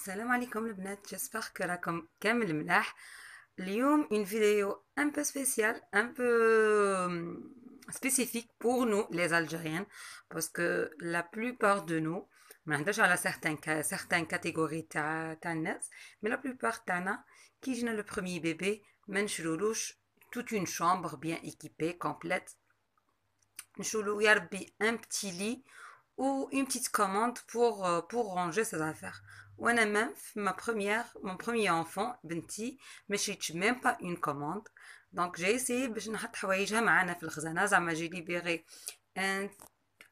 السلام عليكم البنات. j'espère que راكم كامل ملاح. اليوم une vidéo un peu spéciale, un peu spécifique pour nous les Algériennes, parce que la plupart de nous ما نهضرش على certaines catégories تاع الناس، mais la plupart تاعنا كي جينا le premier bébé ما نشرولوش toute une chambre bien équipée complète. نشرولو يا ربي un petit lit ou une petite commande pour ranger ses affaires. وانا même mon premier enfant بنتي ما شريتش même pas une commande. Donc j'ai essayé باش نحط حوايجها معانا في الخزانه، زعما j'ai libéré un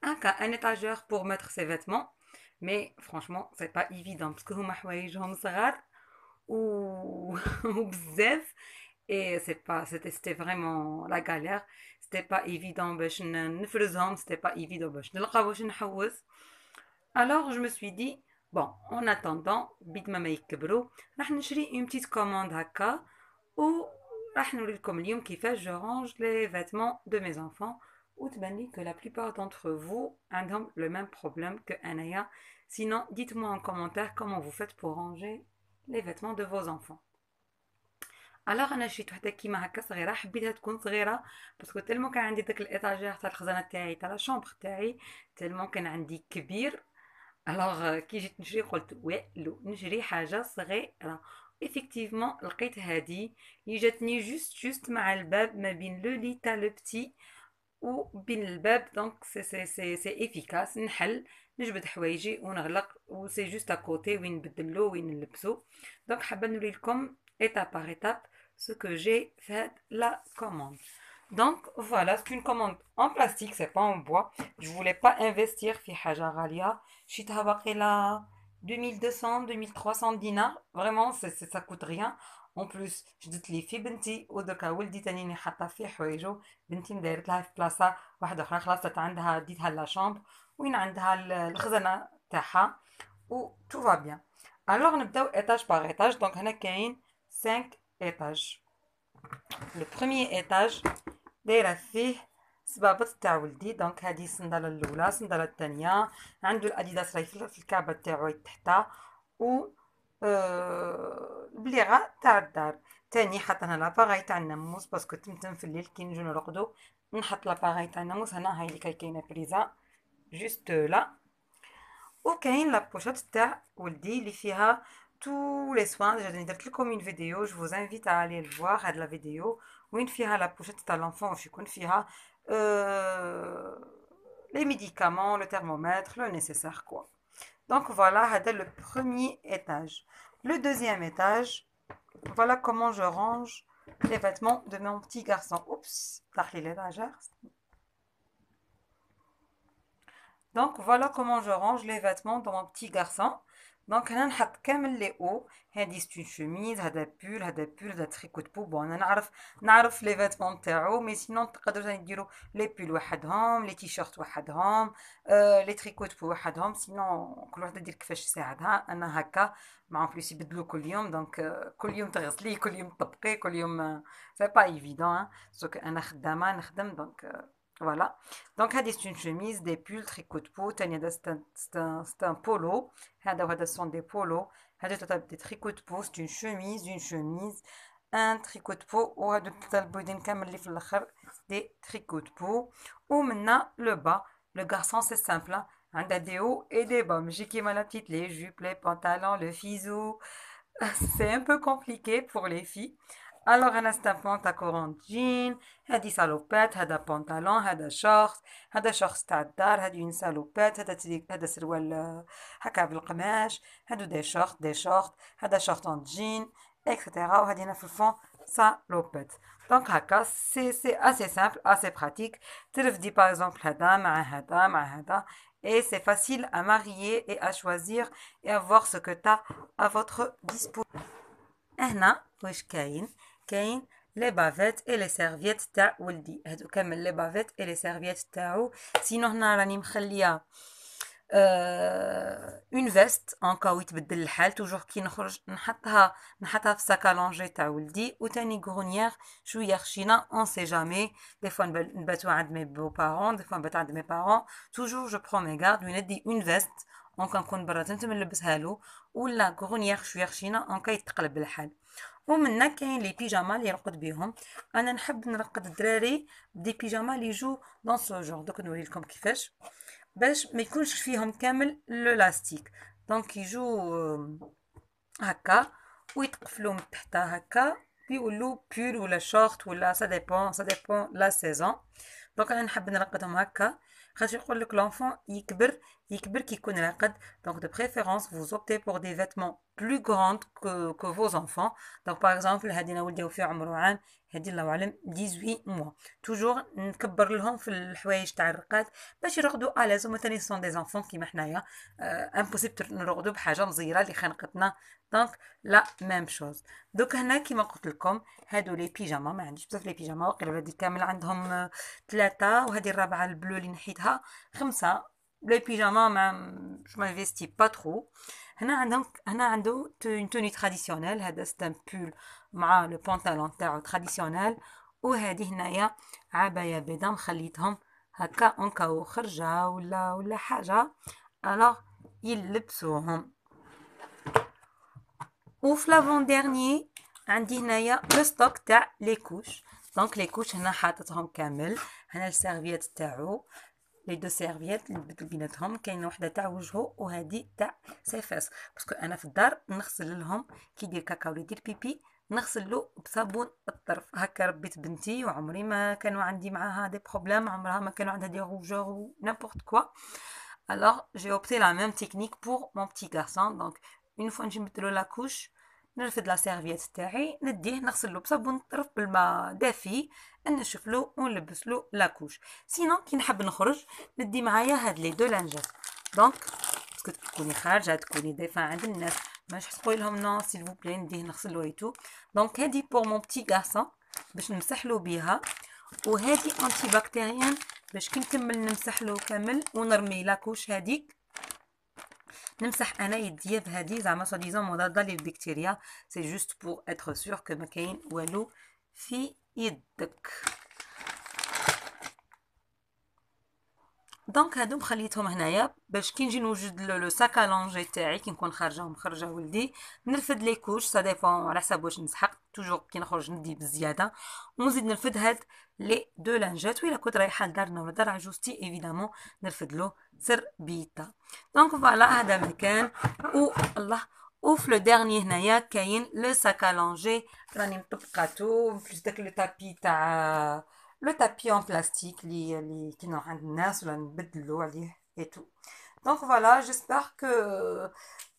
un étagère pour mettre ses vêtements. Mais franchement c'est pas évident parce que هما حوايجهم صغار ou وبزاف. Et c'était vraiment la galère. C'était pas évident باش نفرزهم, c'était pas évident باش نلقى واش نحوس. Alors je me suis dit bon, en attendant بيد ما يكبروا راح نشري une petite commande هكا و راح نوريلكم اليوم كيفاش je range les vêtements de mes enfants. وتبان لي que la plupart d'entre vous عندهم le même problème que أنايا. Sinon dites-moi en commentaire comment vous faites pour ranger les vêtements de vos enfants. الوغ انا شريت وحده كيما هكا صغيره، حبيتها تكون صغيره باسكو تالمو كان عندي داك الايطاجير تاع الخزانه تاعي تاع لا شومبر تاعي تالمو كان عندي كبير. الوغ كي جيت نشري قلت والو نشري حاجه صغيره. ايفيكتيفمون لقيت هادي اللي جاتني جوست مع الباب ما بين لو لي تاع لو بتي وبين الباب. دونك سي افيكاس، نحل نجبد حوايجي ونغلق وسي جوست اكوتي وين نبدلو وين نلبسو. دونك حابه نوري لكم étape par étape ce que j'ai fait la commande. Donc voilà, c'est une commande en plastique, c'est pas en bois. Je voulais pas investir في حاجة غالية. شريتها باقيلا 2200 2300 دينار. Vraiment ça coûte rien. En plus جدت لي في بنتي ودركا ولدي تاني حاطه فيه حوايجو. بنتي مدايرت لها في بلاصه واحده اخرى، خلاص عندها ديتها لا شامبر وين عندها الخزانه تاعها و tout va bien. Alors نبداو étage par étage. Donc هنا كاين 5 étages. Le premier étage دايره فيه صبابط تاع ولدي. دونك هذه الصنداله الاولى، الصنداله الثانيه عنده الاديداس راهي في الكعبه تاعو تحتها و البليغه تاع الدار. تاني حطنا لاباغاي تاع الناموس باسكو تمتم في الليل كي نجو نرقدو نحط لاباغاي تاع الناموس. هنا هاي اللي كاينه بريزا جوست لا. وكاين لابوشات تاع ولدي اللي فيها tous les soins. J'ai درت لكم une vidéo, je vous invite à aller le voir. هاد لا فيديو وين فيها لا بوشيت تاع لونفون واش يكون فيها les médicaments, le thermomètre, le nécessaire quoi. Donc voilà, هذا le premier étage. Le deuxième étage, voilà comment je range les vêtements de mon petit garçon. Oups, طاح لي l'étagère. Donc voilà comment je range les vêtements de mon petit garçon. Donc هنا نحط كامل لي او. هادي ستون شوميز، هذا بول، هذا بول، هذا تريكو دو بو. بون انا نعرف لي فيتمون تاعو، مي سينون تقدروا ثاني ديروا لي بول وحدهم، لي تيشيرت وحدهم، لي تريكو دو بو وحدهم. سينون كل وحده دير كيفاش يساعدها. انا هكا مع بليس يبدلوا كل يوم. دونك كل يوم تغسليه، كل يوم تطبقيه، كل يوم سي با ايفيدون. سو انا خدامه نخدم. دونك voilà. Donc هذه c'est une chemise, des pulls, tricot de peau. تاني هذا c'est un polo. هذا وهذا sont des polos. هذا des tricots de peau. C'est une chemise, un tricot de peau. وهذا تاع البويدين كامل اللي في الاخر des tricots de peau. ومنا le bas. Le garçon c'est simple. عنده des hauts et des bas. ماشي كيما la petite, les jupes, les pantalons, le fisou. C'est un peu compliqué pour les filles. Alors انا c'est un pantalon jean، هادي سالوبات، هذا بنطلون، هذا شورت، هذا شورت تاع الدار، هادي اون سالوبات، هذا سروال هكا بالقماش، هادو دي شورت، هذا شورت اون جين اكسيتيرا. وهادي هنا في الفون سالوبات. دونك هكا سي اسي سامبل اسي براتيك. ترفدي باغ اكزومبل هذا مع هذا مع هذا. Et c'est facile à marier et à choisir et à voir ce que tu as à votre disposition. هنا واش كاين لي بافيت اي لي سيرفييت تاع ولدي. هادو كامل لي بافيت اي لي سيرفييت تاعو. سينو هنا راني مخليه اون فيست ان كاو يتبدل الحال. توجور كي نخرج نحطها في ساكالونجي تاع ولدي. وتاني غرونيير شويه خشينه اون سي جامي. دي فوا نباتو عند مي بو بارون، دي فوا نبات عند مي بارون. توجور جو برون مي غارد وندي اون فيست اون كنكون برا تنتم نلبسها له، ولا غونيير شويه خشينه اون يتقلب الحال. ومنا كاين لي بيجاما اللي يرقد بيهم. انا نحب نرقد الدراري دي بيجاما اللي يجو دون سو جور. دوك نوري لكم كيفاش باش ما يكونش فيهم كامل لو لاستيك. دونك يجو هكا ويتقفلوا من تحت هكا، يولوا بول ولا شورت ولا سا ديبون لا سيزون. دونك انا نحب نرقدهم هكا، خاطر يقول لك لونفون يكبر كي يكون راقد. دونك دو بريفيرونس vous optez pour des vêtements plus grands que vos enfants. دونك باغ اكزومبل هادي انا ولدي وفي عمره عام، هادي الله اعلم 18 موا. توجور نكبر لهم في الحوايج تاع الرقاد باش يرقدوا الاز. هما تاني سون دي زونفون كيما حنايا، امبوسيبل نرقدوا بحاجه مزيره اللي خنقتنا. دونك لا ميم شوز. دوك هنا كيما قلت لكم هادو لي بيجاما، ما عنديش بزاف لي بيجاما، وقيلا ولادي كامل عندهم 3، وهذه الرابعه البلو اللي نحيتها 5. لي بيجاما ما فيستي با ترو. هنا عنده اون توني تراديسيونيل، هذا ستان بول مع لو بونطالون تاعو تراديسيونيل. وهذه هنايا عبايه بيضا مخليتهم هكا اون كاو خرجه ولا حاجه الوغ يلبسوهم. وفي لافون ديرني عندي هنايا لو ستوك تاع لي كوش. دونك لي كوش هنا حاطتهم كامل. هنا السيرفيات تاعو، لي دو سيرفيات اللي بدل بيناتهم، كاينه وحده تاع وجهه وهذه تاع سيفاس. باسكو انا في الدار نغسل لهم كي يدير كاكا ولا يدير بيبي نغسل له بصابون الطرف. هكا ربيت بنتي وعمري ما كانوا عندي معاها دي بروبليم، عمرها ما كانوا عندها دي روجور و نيمبورت كوا. Alors j'ai opté la même technique pour mon petit garçon. Donc une fois نجي نبدلو لا كوش نرفد لا سيرفيات تاعي نديه نغسلو بصابون الطرف بالماء دافي، نشفلو ونلبسلو لا كوش. سينون كي نحب نخرج ندي معايا هاد لي دو لانجات. دونك باسكو تكوني خارجه تكوني ضيفه عند الناس ماش تقولي لهم نو سيل فو بلي نديه نغسلو ايتو. دونك هادي بور مون بتي غارسون باش نمسحلو بيها، وهادي انتي بكتيريان باش كي نكمل نمسحلو كامل ونرمي لاكوش هاديك. نمسح انا يديا بهادي زعما سوا ديزون مضاده للبكتيريا، سي جوست بور اتر سور كو ما كاين والو في يدك. دونك هادو مخليتهم هنايا باش كي نجي نوجد لو ساك لونجي تاعي كي نكون خارجه ولدي نرفد لي كوش. سا ديفون على حساب واش نسحق، توجور كي نخرج ندي بزياده ونزيد نرفد هاد لي دو لانجات. وإلا كنت رايحه لدارنا ولا دار عجوزتي ايفيدامون نرفد له سربيته. دونك فوالا هذا مكان. و الله وفي لو ديرني هنايا كاين لو ساك لونجي راني مطبقاتو بلوس داك لو تابي تاع لو تابي en plastique اللي كنا عند الناس ولا نبدلو عليه et tout. دونك فوالا جيسبر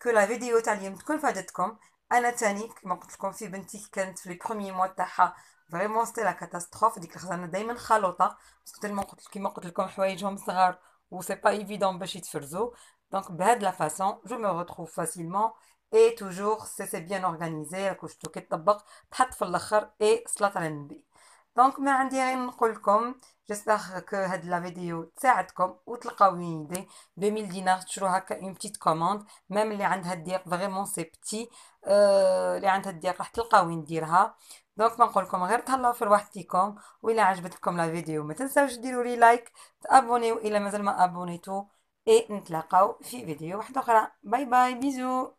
كو لا فيديو تاع اليوم تكون فادتكم. انا تاني كما قلت لكم في بنتي كانت في لي بروميي موا تاعها فريمون سيتي لا كاتاستروف. ديك الخزانه دائما خلوطه باسكو تالمون كيما قلت لكم حوايجهم صغار و سي با ايفيدون باش يتفرزوا. دونك بهاد لا فاصون جو مي retrouve facilement et toujours c'est bien organisé. كوشتو كيطبق تحط في الاخر اي صلاه على النبي. دونك ما عندي غير نقول لكم جيسبر كو هاد لا فيديو تساعدكم وتلقاو وين يدي 2000 دينار تشرو هكا اون بتيت كوموند. ميم اللي عندها الديق فريمون سي بتي، اللي عندها الديق راح تلقاو وين ديرها. دونك ما نقول لكم غير تهلاو في رواحتكم. وإلا عجبتكم لا فيديو ما تنساوش ديروا لي لايك، تابونيو إلا مازال ما ابونيتو، اي نتلاقاو في فيديو واحده اخرى. باي باي بيزو.